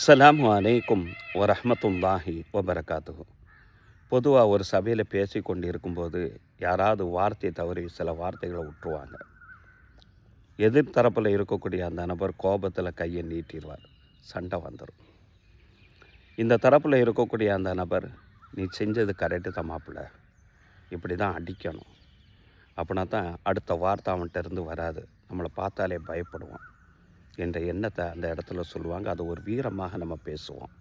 அஸ்ஸலாமு அலைக்கும் வரஹ்மத்துல்லாஹி வபரகாத்துஹு. பொதுவாக ஒரு சபையில் பேசி கொண்டு இருக்கும்போது யாராவது வார்த்தை தவறி சில வார்த்தைகளை விட்டுருவாங்க. எதிர்த்தரப்பில் இருக்கக்கூடிய அந்த நபர் கோபத்தில் கையை நீட்டிடுவார், சண்டை வந்துடும். இந்த தரப்பில் இருக்கக்கூடிய அந்த நபர், நீ செஞ்சது கரெக்டு தான் மாப்பிள்ள, இப்படி தான் அடிக்கணும், அப்படின்னா தான் அடுத்த வார்த்தை அவன்கிட்ட இருந்து வராது, நம்மளை பார்த்தாலே பயப்படுவான் என்ற எண்ணத்தை அந்த இடத்துல சொல்லுவாங்க. அது ஒரு வீரமாக நம்ம பேசுவோம்.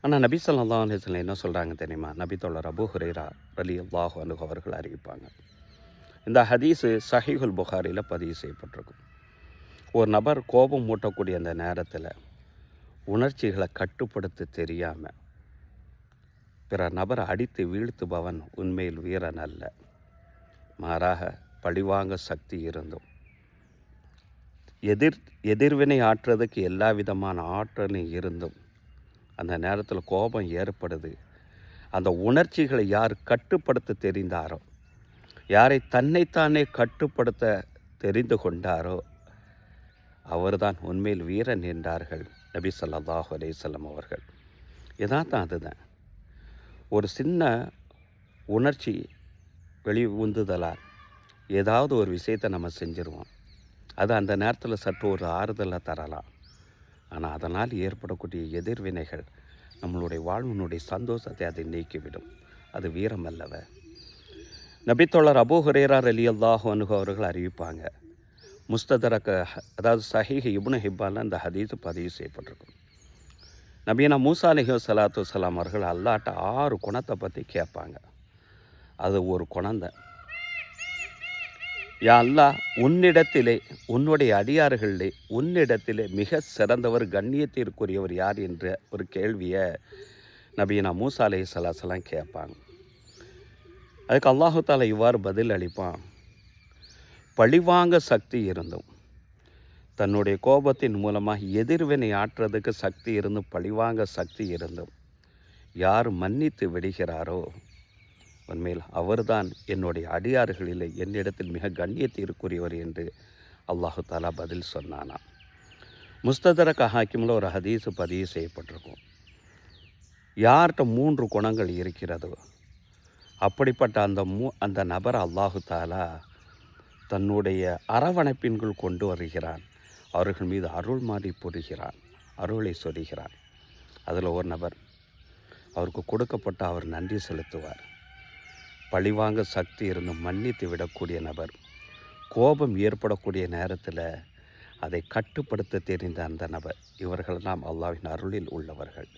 ஆனால் நபி ஸல்லல்லாஹு அலைஹி வஸல்லம் என்ன சொல்கிறாங்க தெரியுமா? நபி தோழர் அபூ ஹுரைரா ரலியல்லாஹு அன்ஹு அவர்கள் அறிவிப்பாங்க. இந்த ஹதீஸு ஸஹீஹுல் புகாரியில் பதிவு செய்யப்பட்டிருக்கும். ஒரு நபர் கோபம் மூட்டக்கூடிய அந்த நேரத்தில் உணர்ச்சிகளை கட்டுப்படுத்த தெரியாமல் பிற நபரை அடித்து வீழ்த்துபவன் உண்மையில் வீரன் அல்ல, மாறாக பழிவாங்க சக்தி இருந்தும் எதிர்வினை ஆற்றுறதுக்கு எல்லா விதமான ஆற்றலும் இருந்தும் அந்த நேரத்தில் கோபம் ஏற்படுது. அந்த உணர்ச்சிகளை யார் கட்டுப்படுத்த தெரிந்தாரோ, யாரை தன்னைத்தானே கட்டுப்படுத்த தெரிந்து கொண்டாரோ அவர்தான் உண்மையில் வீரன் என்றார்கள் நபி ஸல்லல்லாஹு அலைஹி வஸல்லம் அவர்கள். இதான் அதுதான் ஒரு சின்ன உணர்ச்சி வெளி உந்துதலால் ஏதாவது ஒரு விஷயத்தை நம்ம செஞ்சுருவோம். அது அந்த நேரத்தில் சற்று ஒரு ஆறுதலை தரலாம். ஆனால் அதனால் ஏற்படக்கூடிய எதிர்வினைகள் நம்மளுடைய வாழ்வினுடைய சந்தோஷத்தை அதை நீக்கிவிடும். அது வீரம் அல்லவ. நபித்தோழர் அபூ ஹுரைரா ரலியல்லாஹு அன்ஹு அவர்கள் அறிவிப்பாங்க. முஸ்ததரக், அதாவது ஸஹீஹ் இப்னு ஹிப்பானில் இந்த ஹதீஸ் பதிவு செய்யப்பட்டிருக்கும். நபியனா மூசா அலைஹிஸ்ஸலாத்து வஸ்ஸலாம் அவர்கள் அல்லாஹ்ட்ட 6 குணத்தை பற்றி கேட்பாங்க. அது ஒரு குணந்தான். யா அல்லாஹ், உன்னிடத்திலே, உன்னுடைய அடியார்களிலே உன்னிடத்திலே மிக சிறந்தவர், கண்ணியத்திற்குரியவர் யார் என்ற ஒரு கேள்வியை நபியனா மூசா அலைஹிஸ்ஸலாம் கேட்பாங்க. அதுக்கு அல்லாஹு தஆலா இவ்வாறு பதில் அளிப்பான். பழிவாங்க சக்தி இருந்தும், தன்னுடைய கோபத்தின் மூலமாக எதிர்வினை ஆற்றுறதுக்கு சக்தி இருந்தும், பழிவாங்க சக்தி இருந்தும் யார் மன்னித்து விடுகிறாரோ உண்மையில் அவர்தான் என்னுடைய அடியார்களிலே என்னிடத்தில் மிக கண்ணியத்திற்குரியவர் என்று அல்லாஹு தஆலா பதில் சொன்னானா. முஸ்ததரக் ஹாக்கிமில் ஒரு ஹதீஸ் பதிவு செய்யப்பட்டிருக்கும். யார்கிட்ட 3 குணங்கள் இருக்கிறதோ அப்படிப்பட்ட அந்த நபர் அல்லாஹு தஆலா தன்னுடைய அரவணைப்பின்குள் கொண்டு வருகிறான். அவர்கள் மீது அருள் மாறி புரிகிறான், அருளை சொரிகிறான். அதில் ஒரு நபர், அவருக்கு கொடுக்கப்பட்ட அவர் நன்றி செலுத்துவார். பழிவாங்க சக்தி இருந்து மன்னித்து விடக்கூடிய நபர். கோபம் ஏற்படக்கூடிய நேரத்தில் அதை கட்டுப்படுத்த தெரிந்த அந்த நபர். இவர்கள் நாம் அல்லாஹ்வின் அருளில் உள்ளவர்கள்.